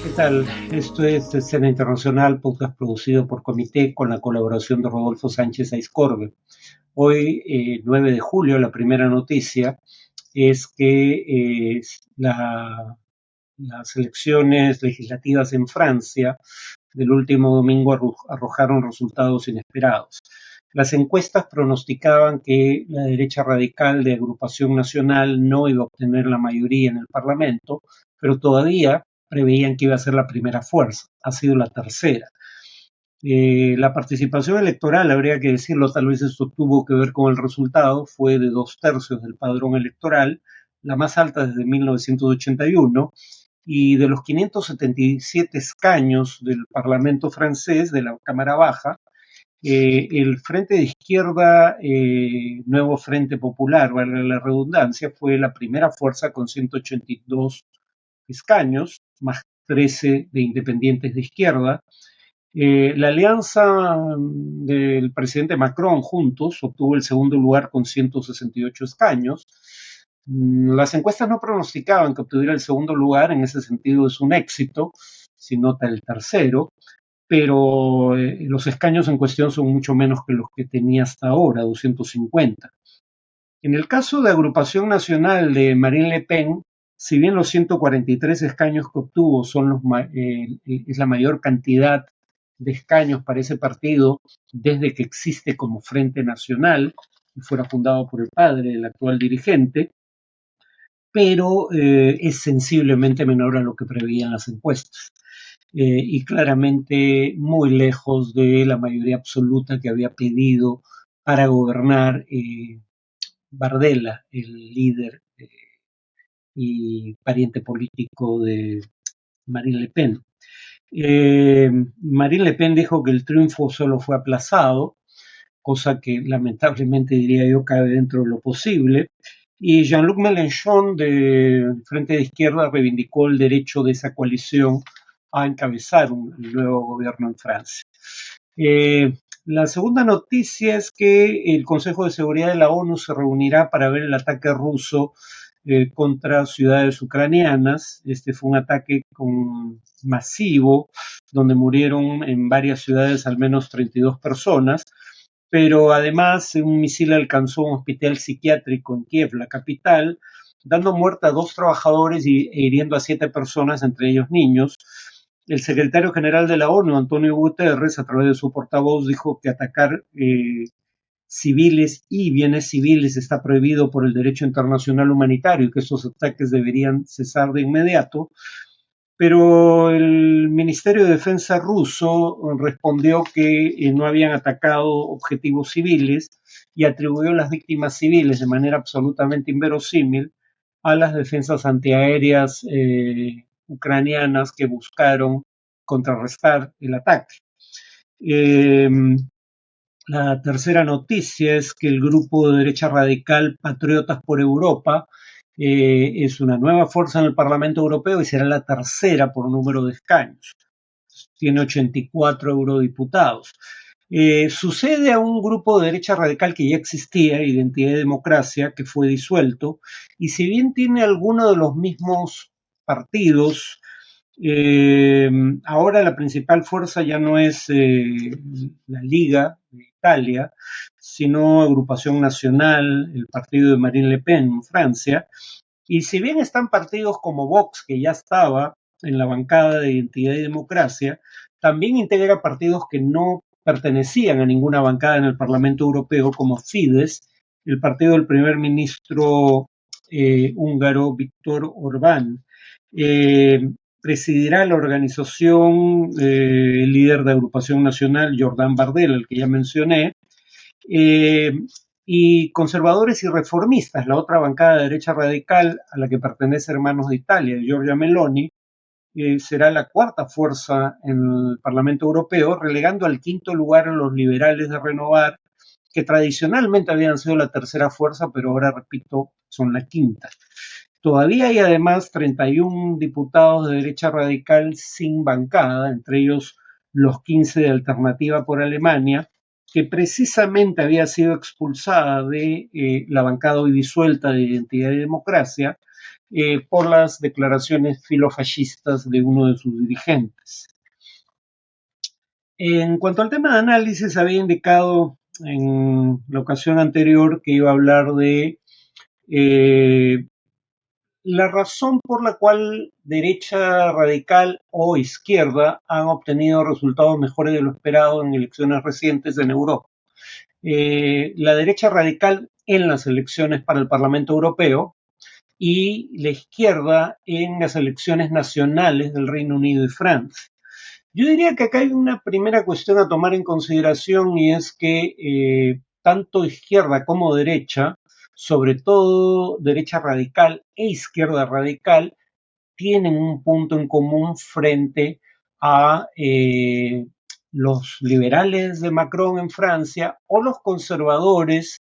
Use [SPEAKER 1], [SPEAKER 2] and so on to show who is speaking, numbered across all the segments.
[SPEAKER 1] ¿Qué tal? Esto es Escena Internacional, podcast producido por Comité con la colaboración de Rodolfo Sánchez Aizcorbe. Hoy, 9 de julio, la primera noticia es que las elecciones legislativas en Francia del último domingo arrojaron resultados inesperados. Las encuestas pronosticaban que la derecha radical de Agrupación Nacional no iba a obtener la mayoría en el Parlamento, pero todavía preveían que iba a ser la primera fuerza. Ha sido la tercera. La participación electoral, habría que decirlo, tal vez esto tuvo que ver con el resultado, fue de 2/3 del padrón electoral, la más alta desde 1981, y de los 577 escaños del Parlamento francés, de la Cámara Baja, el Frente de Izquierda, Nuevo Frente Popular, vale la redundancia, fue la primera fuerza con 182 escaños, más 13 de independientes de izquierda. La alianza del presidente Macron juntos obtuvo el segundo lugar con 168 escaños. Las encuestas no pronosticaban que obtuviera el segundo lugar, en ese sentido es un éxito, si nota el tercero, pero los escaños en cuestión son mucho menos que los que tenía hasta ahora, 250. En el caso de Agrupación Nacional de Marine Le Pen, si bien los 143 escaños que obtuvo es la mayor cantidad de escaños para ese partido desde que existe como Frente Nacional y fuera fundado por el padre del actual dirigente, pero es sensiblemente menor a lo que preveían las encuestas. Y claramente muy lejos de la mayoría absoluta que había pedido para gobernar Bardella, el líder y pariente político de Marine Le Pen. Marine Le Pen dijo que el triunfo solo fue aplazado, cosa que lamentablemente, diría yo, cabe dentro de lo posible. Y Jean-Luc Mélenchon, del Frente de Izquierda, reivindicó el derecho de esa coalición a encabezar un nuevo gobierno en Francia. La segunda noticia es que el Consejo de Seguridad de la ONU se reunirá para ver el ataque ruso contra ciudades ucranianas. Este fue un ataque masivo, donde murieron en varias ciudades al menos 32 personas, pero además un misil alcanzó un hospital psiquiátrico en Kiev, la capital, dando muerte a 2 trabajadores e hiriendo a 7 personas, entre ellos niños. El secretario general de la ONU, Antonio Guterres, a través de su portavoz, dijo que atacar civiles y bienes civiles está prohibido por el derecho internacional humanitario y que estos ataques deberían cesar de inmediato. Pero el Ministerio de Defensa ruso respondió que no habían atacado objetivos civiles y atribuyó las víctimas civiles de manera absolutamente inverosímil a las defensas antiaéreas ucranianas que buscaron contrarrestar el ataque. La tercera noticia es que el grupo de derecha radical Patriotas por Europa es una nueva fuerza en el Parlamento Europeo y será la tercera por número de escaños. Tiene 84 eurodiputados. Sucede a un grupo de derecha radical que ya existía, Identidad y Democracia, que fue disuelto, y si bien tiene algunos de los mismos partidos, ahora la principal fuerza ya no es la Liga de Italia, sino Agrupación Nacional, el partido de Marine Le Pen en Francia. Y si bien están partidos como Vox, que ya estaba en la bancada de Identidad y Democracia, también integra partidos que no pertenecían a ninguna bancada en el Parlamento Europeo, como Fidesz, el partido del primer ministro húngaro Viktor Orbán. Presidirá la organización el líder de Agrupación Nacional, Jordan Bardella, el que ya mencioné, y conservadores y reformistas, la otra bancada de derecha radical a la que pertenece Hermanos de Italia, Giorgia Meloni, será la cuarta fuerza en el Parlamento Europeo, relegando al quinto lugar a los liberales de Renovar, que tradicionalmente habían sido la tercera fuerza, pero ahora, repito, son la quinta. Todavía hay además 31 diputados de derecha radical sin bancada, entre ellos los 15 de Alternativa por Alemania, que precisamente había sido expulsada de la bancada hoy disuelta de Identidad y Democracia, por las declaraciones filofascistas de uno de sus dirigentes. En cuanto al tema de análisis, había indicado en la ocasión anterior que iba a hablar de la razón por la cual derecha radical o izquierda han obtenido resultados mejores de lo esperado en elecciones recientes en Europa. La derecha radical en las elecciones para el Parlamento Europeo y la izquierda en las elecciones nacionales del Reino Unido y Francia. Yo diría que acá hay una primera cuestión a tomar en consideración y es que tanto izquierda como derecha, sobre todo derecha radical e izquierda radical, tienen un punto en común frente a los liberales de Macron en Francia o los conservadores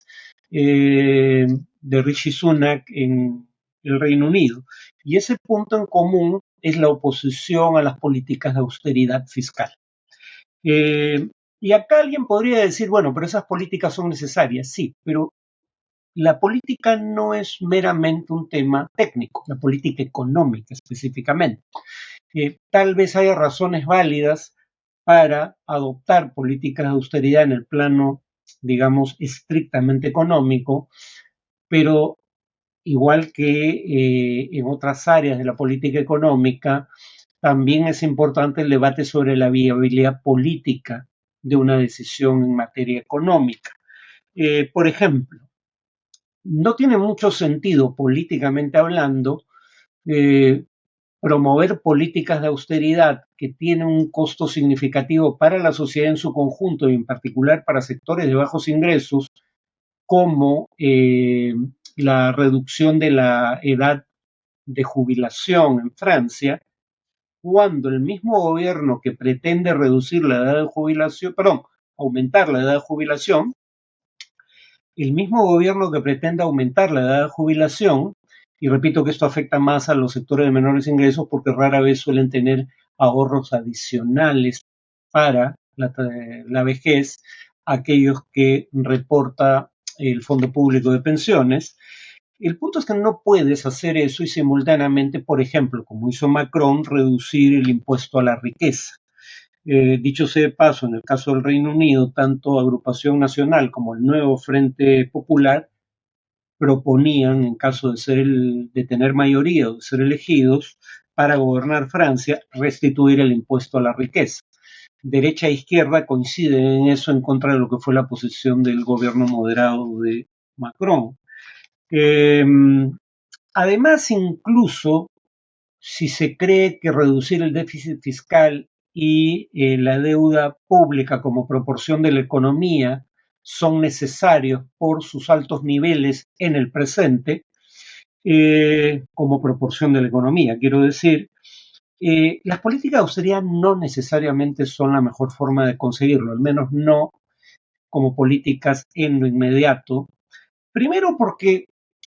[SPEAKER 1] de Rishi Sunak en el Reino Unido. Y ese punto en común es la oposición a las políticas de austeridad fiscal. Y acá alguien podría decir, bueno, pero esas políticas son necesarias, sí, pero la política no es meramente un tema técnico, la política económica específicamente. Tal vez haya razones válidas para adoptar políticas de austeridad en el plano, digamos, estrictamente económico, pero igual que en otras áreas de la política económica, también es importante el debate sobre la viabilidad política de una decisión en materia económica. Por ejemplo, no tiene mucho sentido políticamente hablando promover políticas de austeridad que tienen un costo significativo para la sociedad en su conjunto y en particular para sectores de bajos ingresos, como la reducción de la edad de jubilación en Francia, cuando el mismo gobierno que pretende reducir la edad de jubilación, perdón, aumentar la edad de jubilación, el mismo gobierno que pretende aumentar la edad de jubilación, y repito que esto afecta más a los sectores de menores ingresos porque rara vez suelen tener ahorros adicionales para la vejez, aquellos que reporta el Fondo Público de Pensiones. El punto es que no puedes hacer eso y simultáneamente, por ejemplo, como hizo Macron, reducir el impuesto a la riqueza. Dicho sea de paso, en el caso del Reino Unido, tanto Agrupación Nacional como el nuevo Frente Popular proponían, en caso de tener mayoría o de ser elegidos, para gobernar Francia, restituir el impuesto a la riqueza. Derecha e izquierda coinciden en eso en contra de lo que fue la posición del gobierno moderado de Macron. Además, incluso si se cree que reducir el déficit fiscal y la deuda pública como proporción de la economía son necesarios por sus altos niveles en el presente, como proporción de la economía, quiero decir, las políticas de austeridad no necesariamente son la mejor forma de conseguirlo, al menos no como políticas en lo inmediato. Primero porque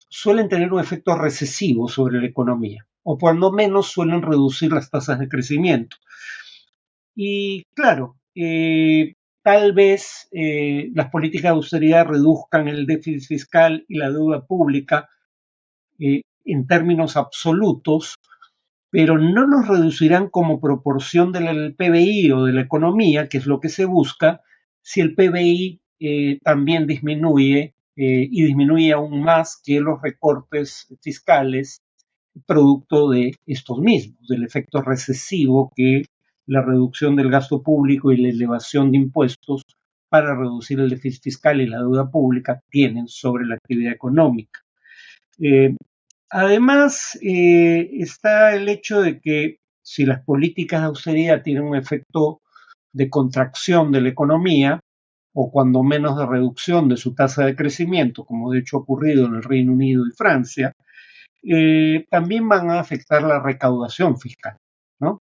[SPEAKER 1] suelen tener un efecto recesivo sobre la economía, o por lo menos suelen reducir las tasas de crecimiento. Y claro, tal vez las políticas de austeridad reduzcan el déficit fiscal y la deuda pública en términos absolutos, pero no los reducirán como proporción del PBI o de la economía, que es lo que se busca, si el PBI también disminuye y disminuye aún más que los recortes fiscales producto de estos mismos, del efecto recesivo que la reducción del gasto público y la elevación de impuestos para reducir el déficit fiscal y la deuda pública tienen sobre la actividad económica. Además, está el hecho de que si las políticas de austeridad tienen un efecto de contracción de la economía, o cuando menos de reducción de su tasa de crecimiento, como de hecho ha ocurrido en el Reino Unido y Francia, también van a afectar la recaudación fiscal, ¿no?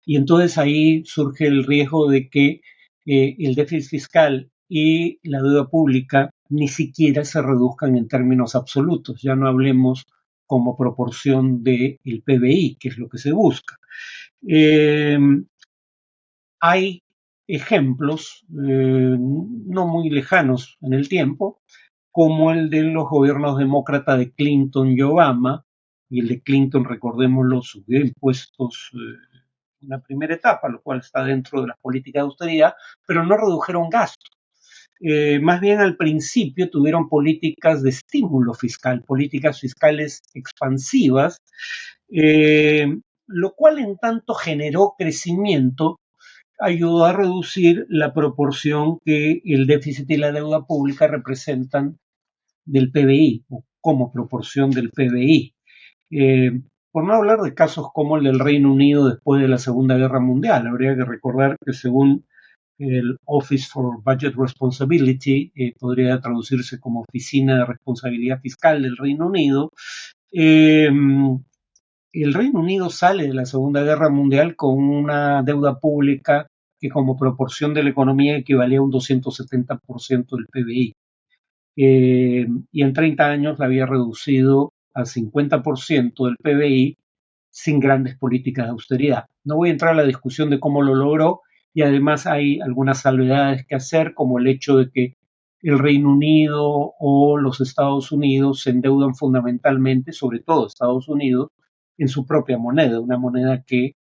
[SPEAKER 1] Y entonces ahí surge el riesgo de que el déficit fiscal y la deuda pública ni siquiera se reduzcan en términos absolutos, ya no hablemos como proporción del PBI, que es lo que se busca. Hay ejemplos no muy lejanos en el tiempo, como el de los gobiernos demócratas de Clinton y Obama, y el de Clinton, recordémoslo, subió impuestos en la primera etapa, lo cual está dentro de las políticas de austeridad, pero no redujeron gastos. Más bien al principio tuvieron políticas de estímulo fiscal, políticas fiscales expansivas, lo cual en tanto generó crecimiento, ayudó a reducir la proporción que el déficit y la deuda pública representan del PBI o como proporción del PBI. Eh, por no hablar de casos como el del Reino Unido después de la Segunda Guerra Mundial, habría que recordar que según el Office for Budget Responsibility, podría traducirse como Oficina de Responsabilidad Fiscal del Reino Unido, eh, el Reino Unido sale de la Segunda Guerra Mundial con una deuda pública que como proporción de la economía equivalía a un 270% del PBI. Y en 30 años la había reducido al 50% del PBI sin grandes políticas de austeridad. No voy a entrar a la discusión de cómo lo logró y además hay algunas salvedades que hacer, como el hecho de que el Reino Unido o los Estados Unidos se endeudan fundamentalmente, sobre todo Estados Unidos, en su propia moneda, una moneda que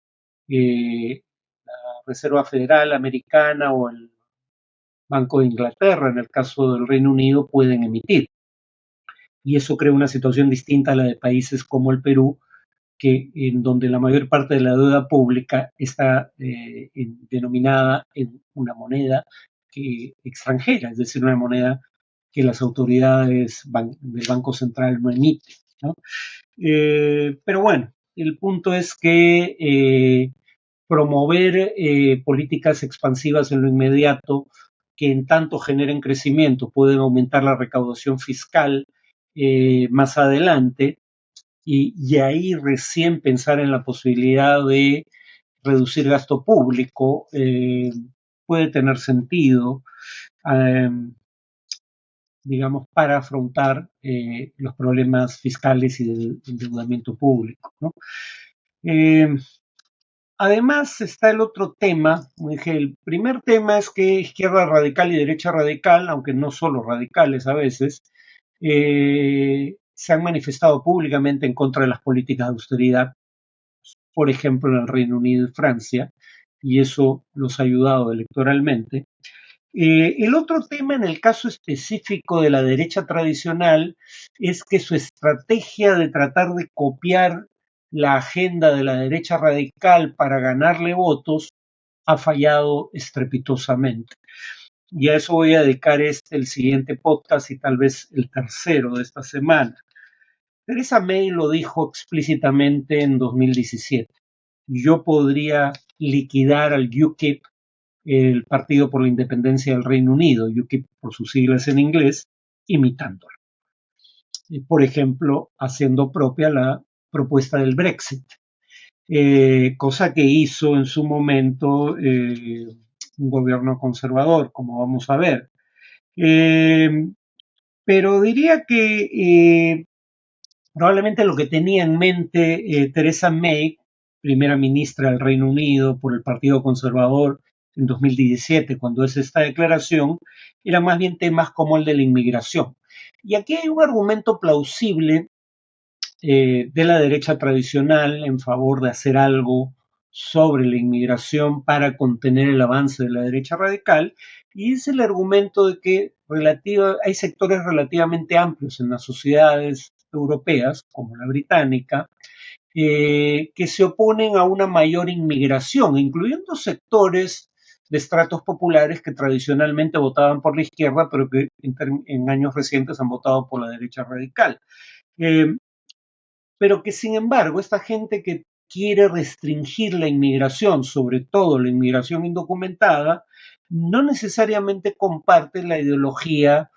[SPEAKER 1] la Reserva Federal Americana o el Banco de Inglaterra, en el caso del Reino Unido, pueden emitir. Y eso crea una situación distinta a la de países como el Perú, que en donde la mayor parte de la deuda pública está denominada en una moneda extranjera, es decir, una moneda que las autoridades del Banco Central no emiten, ¿no? Pero bueno, el punto es que promover políticas expansivas en lo inmediato que en tanto generen crecimiento pueden aumentar la recaudación fiscal más adelante y ahí recién pensar en la posibilidad de reducir gasto público puede tener sentido, eh, digamos, para afrontar los problemas fiscales y del endeudamiento público, ¿no? Eh, Además está el otro tema, como dije, el primer tema es que izquierda radical y derecha radical, aunque no solo radicales a veces, se han manifestado públicamente en contra de las políticas de austeridad, por ejemplo en el Reino Unido y Francia, y eso los ha ayudado electoralmente. El otro tema en el caso específico de la derecha tradicional es que su estrategia de tratar de copiar la agenda de la derecha radical para ganarle votos ha fallado estrepitosamente. Y a eso voy a dedicar el siguiente podcast y tal vez el tercero de esta semana. Theresa May lo dijo explícitamente en 2017. Yo podría liquidar al UKIP, el Partido por la Independencia del Reino Unido, UKIP por sus siglas en inglés, imitándolo. Por ejemplo, haciendo propia la propuesta del Brexit, cosa que hizo en su momento un gobierno conservador, como vamos a ver. Pero diría que probablemente lo que tenía en mente Theresa May, primera ministra del Reino Unido por el Partido Conservador en 2017, cuando es esta declaración, era más bien temas como el de la inmigración. Y aquí hay un argumento plausible de la derecha tradicional en favor de hacer algo sobre la inmigración para contener el avance de la derecha radical, y es el argumento de que hay sectores relativamente amplios en las sociedades europeas, como la británica, que se oponen a una mayor inmigración, incluyendo sectores de estratos populares que tradicionalmente votaban por la izquierda, pero que en años recientes han votado por la derecha radical. Pero que sin embargo esta gente que quiere restringir la inmigración, sobre todo la inmigración indocumentada, no necesariamente comparte la ideología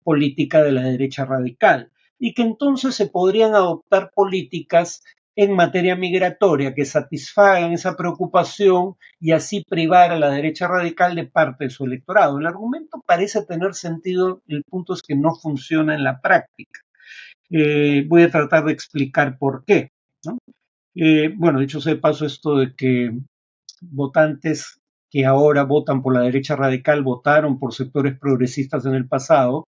[SPEAKER 1] política de la derecha radical y que entonces se podrían adoptar políticas en materia migratoria que satisfagan esa preocupación y así privar a la derecha radical de parte de su electorado. El argumento parece tener sentido, el punto es que no funciona en la práctica. Voy a tratar de explicar por qué, ¿no? Bueno, dicho sea de paso, esto de que votantes que ahora votan por la derecha radical votaron por sectores progresistas en el pasado,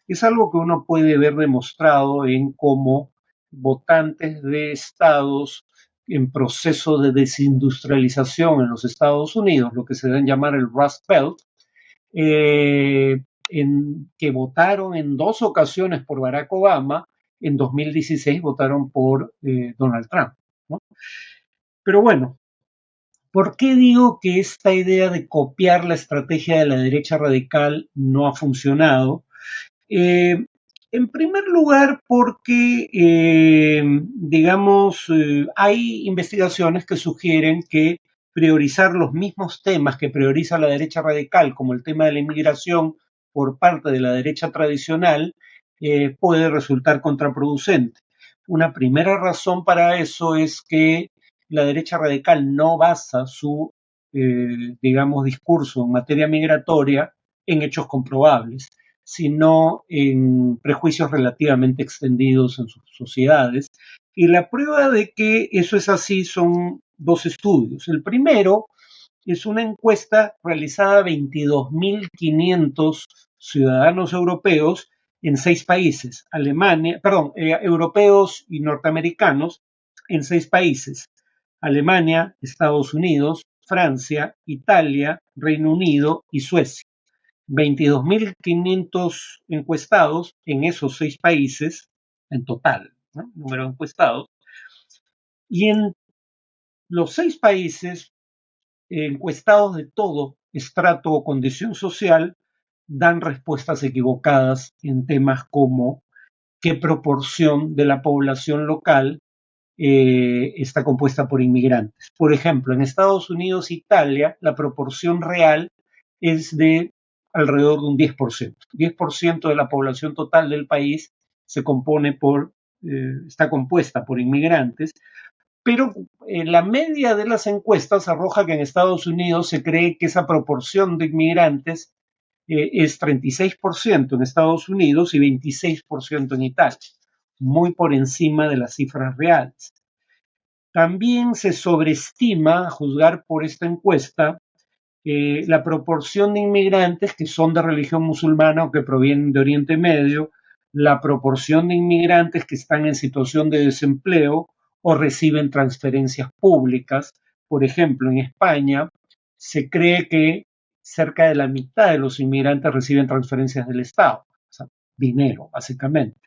[SPEAKER 1] es algo que uno puede ver demostrado en cómo votantes de estados en proceso de desindustrialización en los Estados Unidos, lo que se debe llamar el Rust Belt, que votaron en 2 ocasiones por Barack Obama. En 2016 votaron por Donald Trump, ¿no? Pero bueno, ¿por qué digo que esta idea de copiar la estrategia de la derecha radical no ha funcionado? En primer lugar, porque, hay investigaciones que sugieren que priorizar los mismos temas que prioriza la derecha radical, como el tema de la inmigración por parte de la derecha tradicional, puede resultar contraproducente. Una primera razón para eso es que la derecha radical no basa su, discurso en materia migratoria en hechos comprobables, sino en prejuicios relativamente extendidos en sus sociedades. Y la prueba de que eso es así son 2 estudios. El primero es una encuesta realizada a 22.500 ciudadanos europeos en 6 países, europeos y norteamericanos en 6 países: Alemania, Estados Unidos, Francia, Italia, Reino Unido y Suecia. 22.500 encuestados en esos 6 países en total, ¿no? Número de encuestados. Y en los 6 países, encuestados de todo estrato o condición social dan respuestas equivocadas en temas como qué proporción de la población local está compuesta por inmigrantes. Por ejemplo, en Estados Unidos e Italia, la proporción real es de alrededor de un 10%. 10% de la población total del país está compuesta por inmigrantes, pero la media de las encuestas arroja que en Estados Unidos se cree que esa proporción de inmigrantes es 36% en Estados Unidos y 26% en Italia, muy por encima de las cifras reales. También se sobreestima, a juzgar por esta encuesta, la proporción de inmigrantes que son de religión musulmana o que provienen de Oriente Medio, la proporción de inmigrantes que están en situación de desempleo o reciben transferencias públicas. Por ejemplo, en España se cree que cerca de la mitad de los inmigrantes reciben transferencias del Estado, o sea, dinero, básicamente.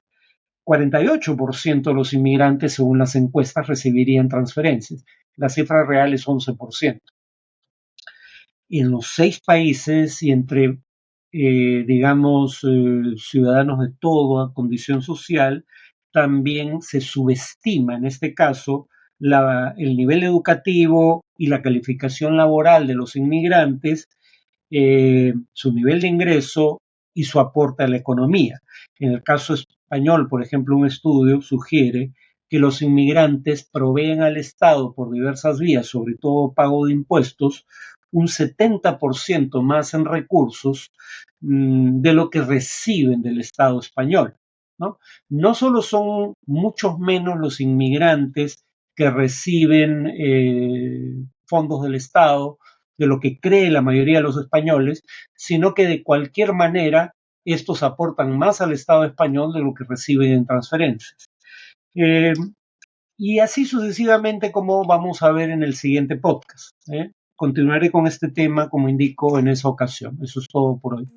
[SPEAKER 1] 48% de los inmigrantes, según las encuestas, recibirían transferencias. La cifra real es 11%. En los 6 países y entre, ciudadanos de toda condición social, también se subestima, en este caso, el nivel educativo y la calificación laboral de los inmigrantes, su nivel de ingreso y su aporte a la economía. En el caso español, por ejemplo, un estudio sugiere que los inmigrantes proveen al Estado por diversas vías, sobre todo pago de impuestos, un 70% más en recursos de lo que reciben del Estado español, ¿no? No solo son muchos menos los inmigrantes que reciben fondos del Estado, de lo que cree la mayoría de los españoles, sino que de cualquier manera estos aportan más al Estado español de lo que reciben en transferencias. Y así sucesivamente, como vamos a ver en el siguiente podcast. Continuaré con este tema, como indico, en esa ocasión. Eso es todo por hoy.